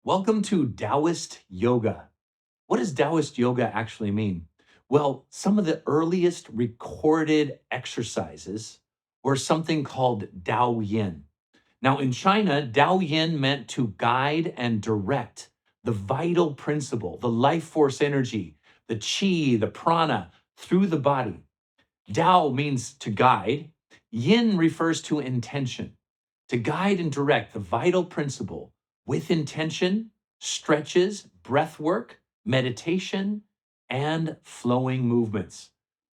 Welcome to Taoist yoga. What does Taoist yoga actually mean? Well, some of the earliest recorded exercises were something called Tao Yin. Now, in China, Tao Yin meant to guide and direct the vital principle, the life force energy, the qi, the prana through the body. Tao means to guide. Yin refers to intention, to guide and direct the vital principle with intention, stretches, breath work, meditation, and flowing movements.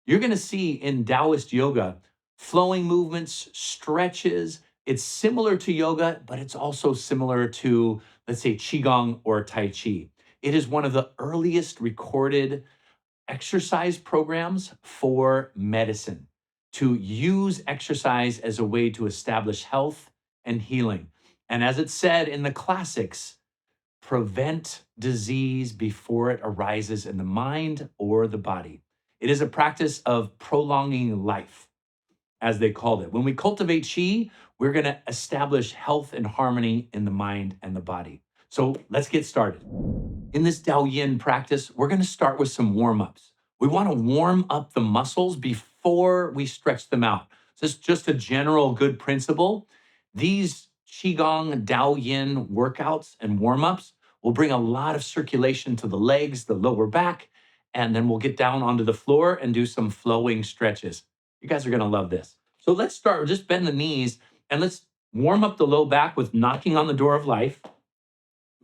You're going to see in Taoist yoga flowing movements, stretches. It's similar to yoga, but it's also similar to, let's say, QiGong or Tai Chi. It is one of the earliest recorded exercise programs for medicine, to use exercise as a way to establish health and healing. And as it said in the classics, prevent disease before it arises in the mind or the body. It is a practice of prolonging life, as they called it. When we cultivate chi, we're going to establish health and harmony in the mind and the body. So let's get started. In this Tao Yin practice, we're going to start with some warm ups. We want to warm up the muscles before we stretch them out. So it's just a general good principle. These Qigong Tao Yin workouts and warm ups will bring a lot of circulation to the legs, the lower back, and then we'll get down onto the floor and do some flowing stretches. You guys are going to love this. So let's start, just bend the knees and let's warm up the low back with knocking on the door of life.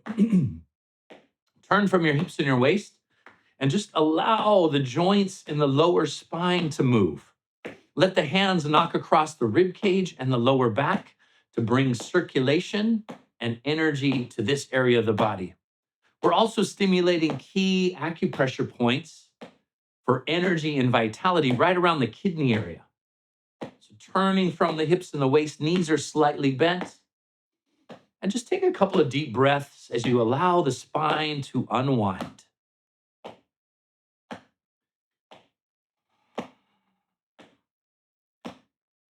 Turn from your hips and your waist and just allow the joints in the lower spine to move. Let the hands knock across the rib cage and the lower back to bring circulation and energy to this area of the body. We're also stimulating key acupressure points for energy and vitality right around the kidney area. So turning from the hips and the waist, knees are slightly bent. And just take a couple of deep breaths as you allow the spine to unwind.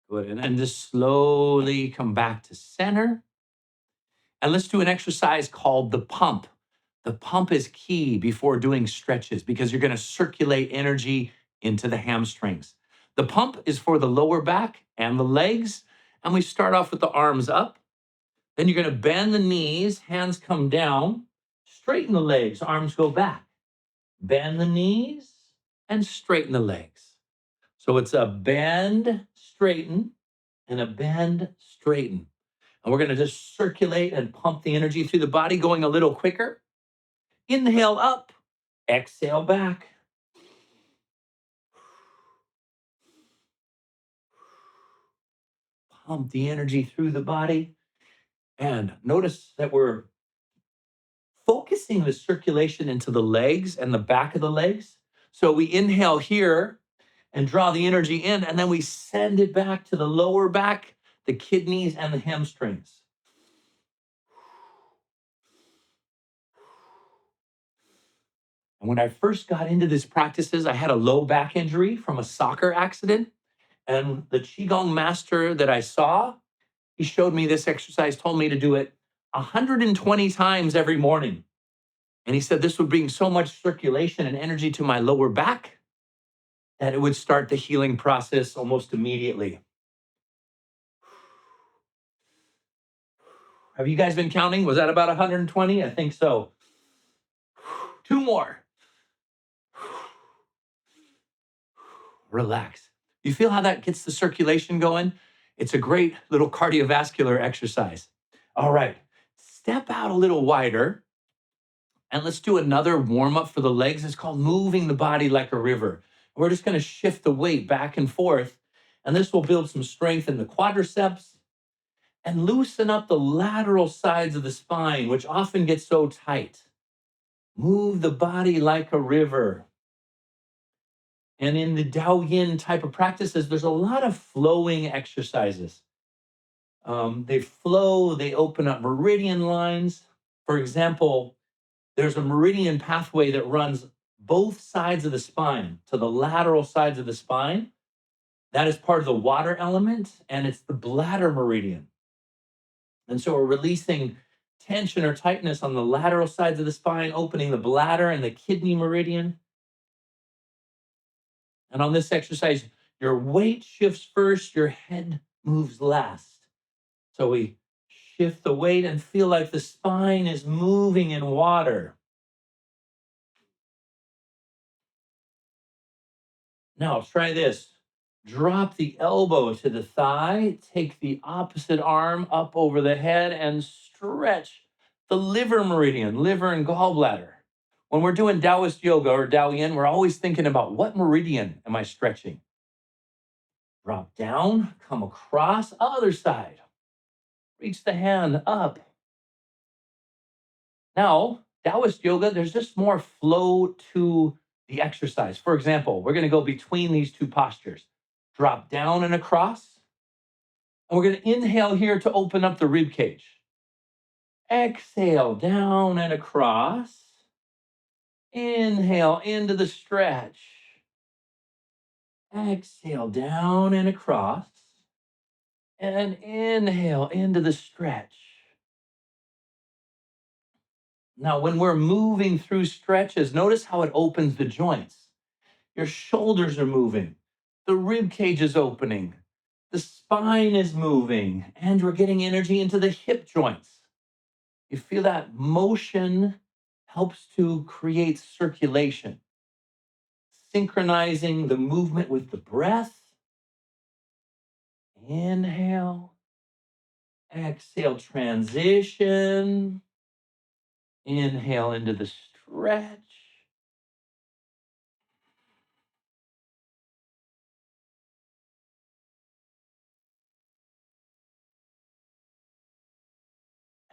Good. And then just slowly come back to center. And let's do an exercise called the pump. The pump is key before doing stretches because you're going to circulate energy into the hamstrings. The pump is for the lower back and the legs. And we start off with the arms up. Then you're going to bend the knees, hands come down, straighten the legs, arms go back. Bend the knees and straighten the legs. So it's a bend, straighten, and a bend, straighten. And we're going to just circulate and pump the energy through the body, going a little quicker. Inhale up, exhale back. Pump the energy through the body. And notice that we're focusing the circulation into the legs and the back of the legs. So we inhale here and draw the energy in, and then we send it back to the lower back, the kidneys, and the hamstrings. And when I first got into these practices, I had a low back injury from a soccer accident. And the Qigong master that I saw, he showed me this exercise, told me to do it 120 times every morning. And he said this would bring so much circulation and energy to my lower back that it would start the healing process almost immediately. Have you guys been counting? Was that about 120? I think so. Two more. Relax. You feel how that gets the circulation going? It's a great little cardiovascular exercise. All right, step out a little wider and let's do another warm up for the legs. It's called moving the body like a river. We're just going to shift the weight back and forth, and this will build some strength in the quadriceps and loosen up the lateral sides of the spine, which often get so tight. Move the body like a river. And in the Tao Yin type of practices, there's a lot of flowing exercises. They flow, they open up meridian lines. For example, there's a meridian pathway that runs both sides of the spine to the lateral sides of the spine. That is part of the water element, and it's the bladder meridian. And so we're releasing tension or tightness on the lateral sides of the spine, opening the bladder and the kidney meridian. And on this exercise, your weight shifts first, your head moves last. So we shift the weight and feel like the spine is moving in water. Now try this. Drop the elbow to the thigh, take the opposite arm up over the head and stretch the liver meridian, liver and gallbladder. When we're doing Taoist yoga or Tao Yin, we're always thinking about what meridian am I stretching? Drop down, come across, other side. Reach the hand up. Now, Taoist yoga, there's just more flow to the exercise. For example, we're going to go between these two postures. Drop down and across. And we're going to inhale here to open up the rib cage. Exhale down and across. Inhale into the stretch. Exhale down and across. And inhale into the stretch. Now, when we're moving through stretches, notice how it opens the joints. Your shoulders are moving. The rib cage is opening. The spine is moving. And we're getting energy into the hip joints. You feel that motion helps to create circulation, synchronizing the movement with the breath. Inhale. Exhale, transition. Inhale into the stretch.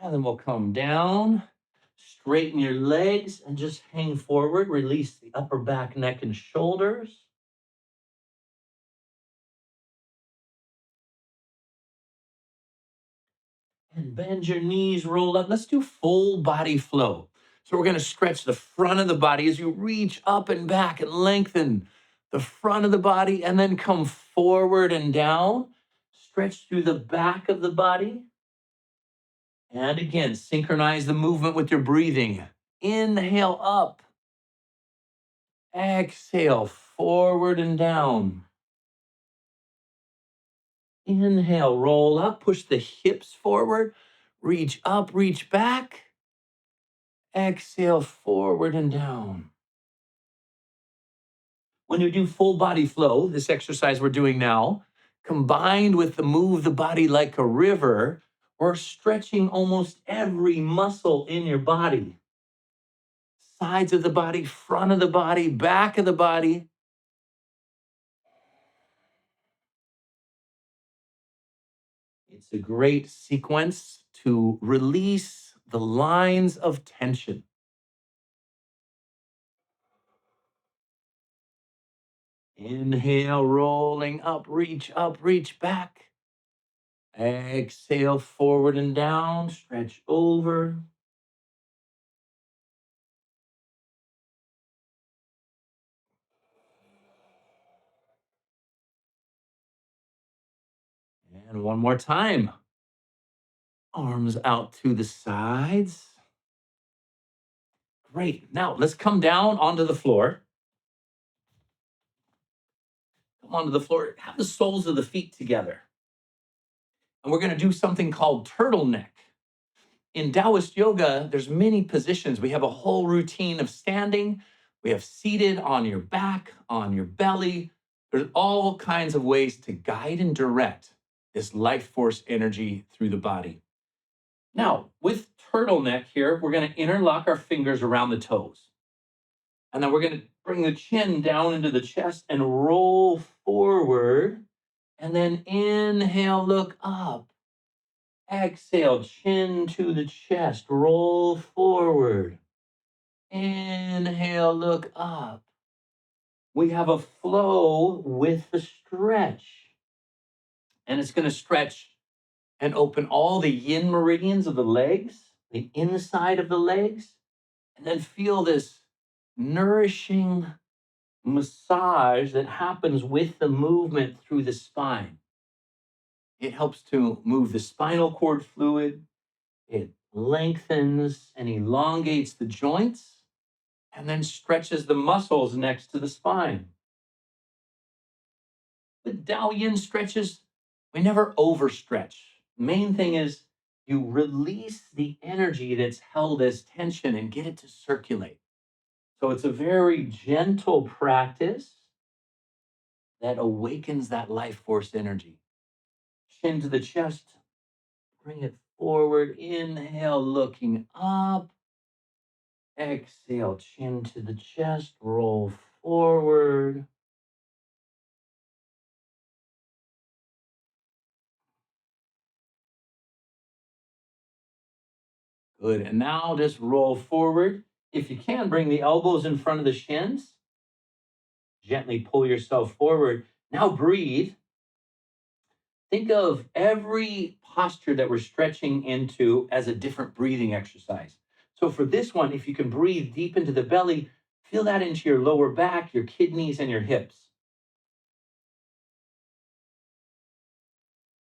And then we'll come down, straighten your legs, and just hang forward. Release the upper back, neck, and shoulders. And bend your knees, roll up. Let's do full body flow. So we're going to stretch the front of the body as you reach up and back and lengthen the front of the body, and then come forward and down. Stretch through the back of the body. And again, synchronize the movement with your breathing. Inhale up. Exhale forward and down. Inhale, roll up, push the hips forward, reach up, reach back. Exhale forward and down. When you do full body flow, this exercise we're doing now, combined with the move the body like a river, we're stretching almost every muscle in your body. Sides of the body, front of the body, back of the body. It's a great sequence to release the lines of tension. Inhale, rolling up, reach back. Exhale, forward and down, stretch over. And one more time. Arms out to the sides. Great. Now let's come down onto the floor. Come onto the floor. Have the soles of the feet together. And we're going to do something called turtleneck. In Taoist yoga, there's many positions. We have a whole routine of standing. We have seated on your back, on your belly. There's all kinds of ways to guide and direct this life force energy through the body. Now, with turtleneck here, we're going to interlock our fingers around the toes. And then we're going to bring the chin down into the chest and roll forward. And then inhale, look up. Exhale, chin to the chest, roll forward. Inhale, look up. We have a flow with the stretch. And it's going to stretch and open all the yin meridians of the legs, the inside of the legs, and then feel this nourishing massage that happens with the movement through the spine. It helps to move the spinal cord fluid. It lengthens and elongates the joints, and then stretches the muscles next to the spine. With Tao Yin stretches, we never overstretch. Main thing is you release the energy that's held as tension and get it to circulate. So it's a very gentle practice that awakens that life force energy. Chin to the chest, bring it forward. Inhale, looking up. Exhale, chin to the chest, roll forward. Good. And now just roll forward. If you can, bring the elbows in front of the shins. Gently pull yourself forward. Now breathe. Think of every posture that we're stretching into as a different breathing exercise. So for this one, if you can breathe deep into the belly, feel that into your lower back, your kidneys, and your hips.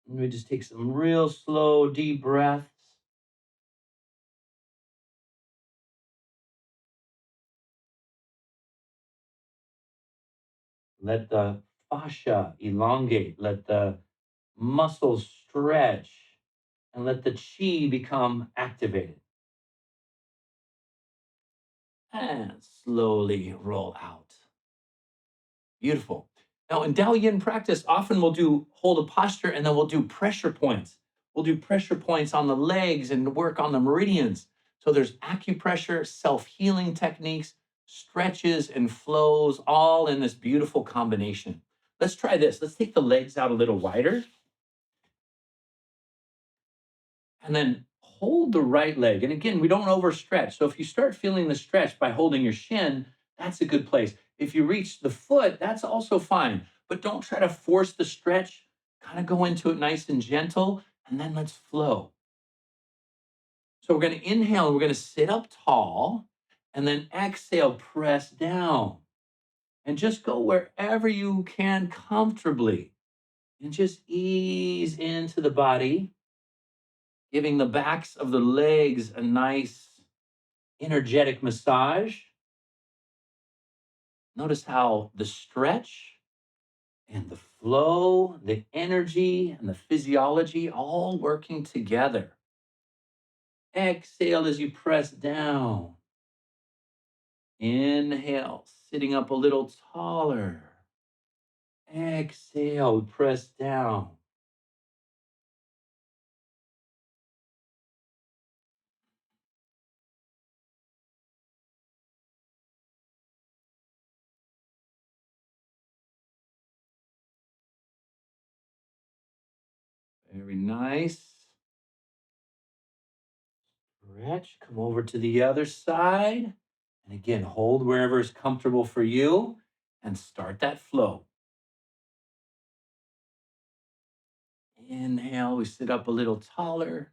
And we just take some real slow, deep breaths. Let the fascia elongate. Let the muscles stretch. And let the chi become activated. And slowly roll out. Beautiful. Now, in Tao Yin practice, often we'll do hold a posture and then we'll do pressure points. We'll do pressure points on the legs and work on the meridians. So there's acupressure, self healing techniques, stretches, and flows, all in this beautiful combination. Let's try this. Let's take the legs out a little wider and then hold the right leg. And again, we don't overstretch. So if you start feeling the stretch by holding your shin, that's a good place. If you reach the foot, that's also fine. But don't try to force the stretch. Kind of go into it nice and gentle, and then let's flow. So we're going to inhale, we're going to sit up tall, and then exhale, press down. And just go wherever you can comfortably. And just ease into the body, giving the backs of the legs a nice energetic massage. Notice how the stretch and the flow, the energy and the physiology all working together. Exhale as you press down. Inhale, sitting up a little taller. Exhale, press down. Very nice. Stretch, come over to the other side. And again, hold wherever is comfortable for you and start that flow. Inhale, we sit up a little taller.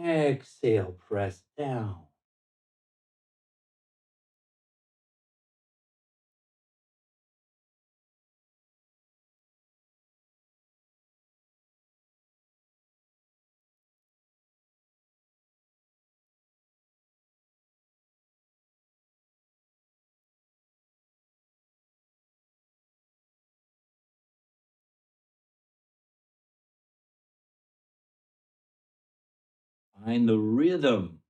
Exhale, press down. Find the rhythm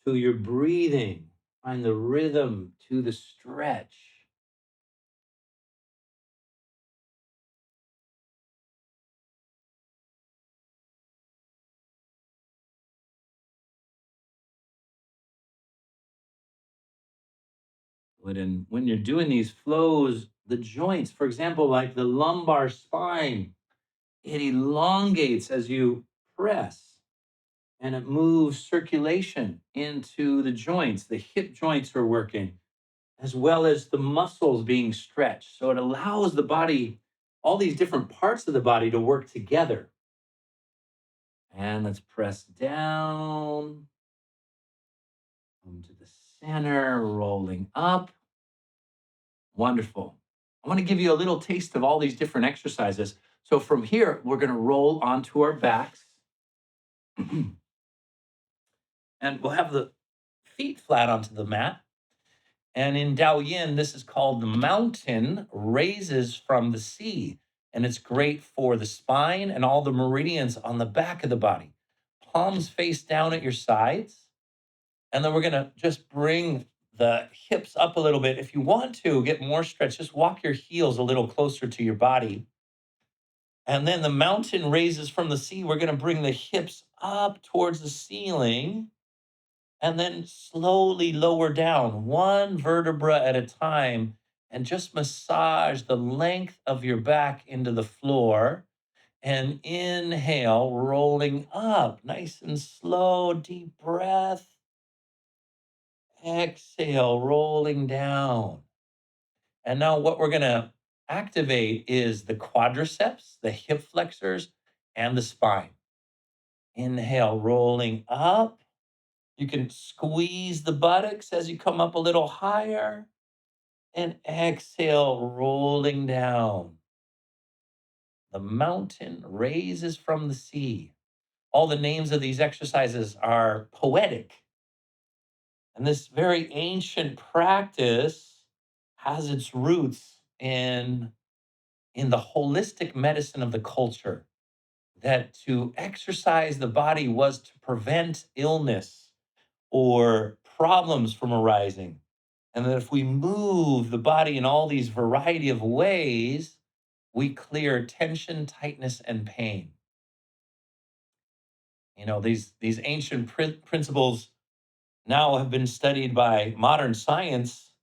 to your breathing. Find the rhythm to the stretch. When you're doing these flows, the joints, for example, like the lumbar spine, it elongates as you press and it moves circulation into the joints. The hip joints are working as well as the muscles being stretched. So it allows the body, all these different parts of the body to work together. And let's press down, come to the center, rolling up. Wonderful. I want to give you a little taste of all these different exercises. So from here, we're going to roll onto our backs. And we'll have the feet flat onto the mat. And in Tao Yin, this is called the mountain raises from the sea. And it's great for the spine and all the meridians on the back of the body. Palms face down at your sides. And then we're going to just bring the hips up a little bit. If you want to get more stretch, just walk your heels a little closer to your body. And then the mountain raises from the sea. We're going to bring the hips up towards the ceiling and then slowly lower down one vertebra at a time and just massage the length of your back into the floor. And inhale, rolling up, nice and slow, deep breath. Exhale, rolling down. And now what we're going to activate is the quadriceps, the hip flexors, and the spine. Inhale, rolling up. You can squeeze the buttocks as you come up a little higher. And exhale, rolling down. The mountain raises from the sea. All the names of these exercises are poetic. And this very ancient practice has its roots in the holistic medicine of the culture, that to exercise the body was to prevent illness or problems from arising. And that if we move the body in all these variety of ways, we clear tension, tightness, and pain. You know, these ancient principles now have been studied by modern science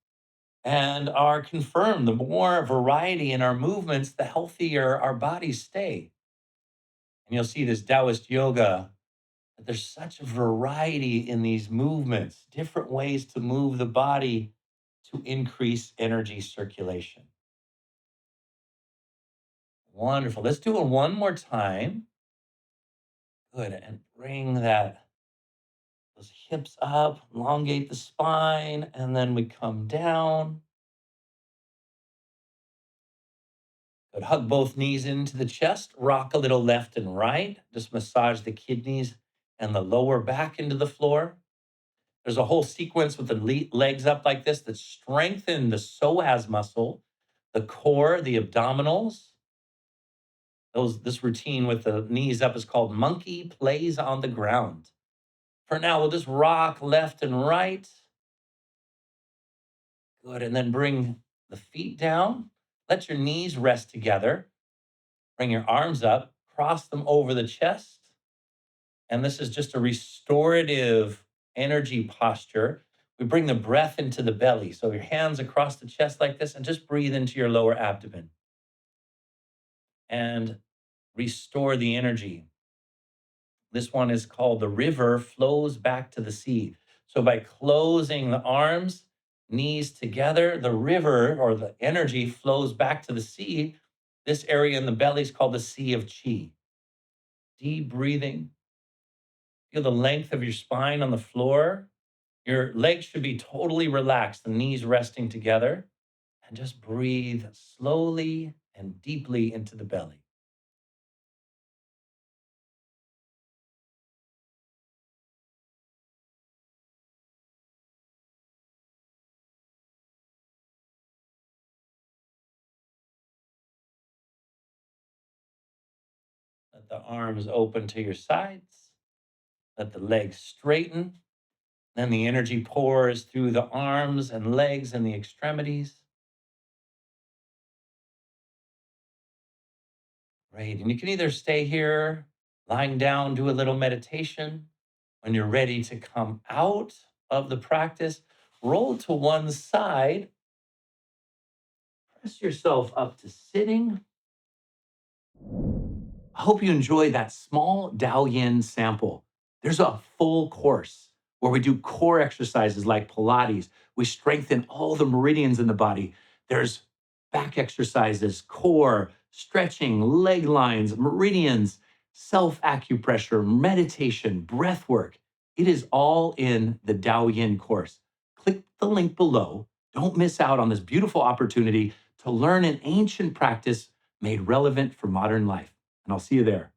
and are confirmed. The more variety in our movements, the healthier our bodies stay. And you'll see this Taoist yoga, that there's such a variety in these movements, different ways to move the body to increase energy circulation. Wonderful. Let's do it one more time. Good. And bring those hips up, elongate the spine, and then we come down. Good. Hug both knees into the chest, rock a little left and right. Just massage the kidneys and the lower back into the floor. There's a whole sequence with the legs up like this that strengthen the psoas muscle, the core, the abdominals. This routine with the knees up is called monkey plays on the ground. For now, we'll just rock left and right. Good. And then bring the feet down. Let your knees rest together. Bring your arms up, cross them over the chest. And this is just a restorative energy posture. We bring the breath into the belly. So your hands across the chest like this, and just breathe into your lower abdomen and restore the energy. This one is called the river flows back to the sea. So by closing the arms, knees together, the river or the energy flows back to the sea. This area in the belly is called the Sea of Qi. Deep breathing. Feel the length of your spine on the floor. Your legs should be totally relaxed, the knees resting together. And just breathe slowly and deeply into the belly. Let the arms open to your sides. Let the legs straighten. Then the energy pours through the arms and legs and the extremities. Great. And you can either stay here, lying down, do a little meditation. When you're ready to come out of the practice, roll to one side, press yourself up to sitting. I hope you enjoy that small Tao Yin sample. There's a full course where we do core exercises like Pilates. We strengthen all the meridians in the body. There's back exercises, core, stretching, leg lines, meridians, self acupressure, meditation, breath work. It is all in the Tao Yin course. Click the link below. Don't miss out on this beautiful opportunity to learn an ancient practice made relevant for modern life. And I'll see you there.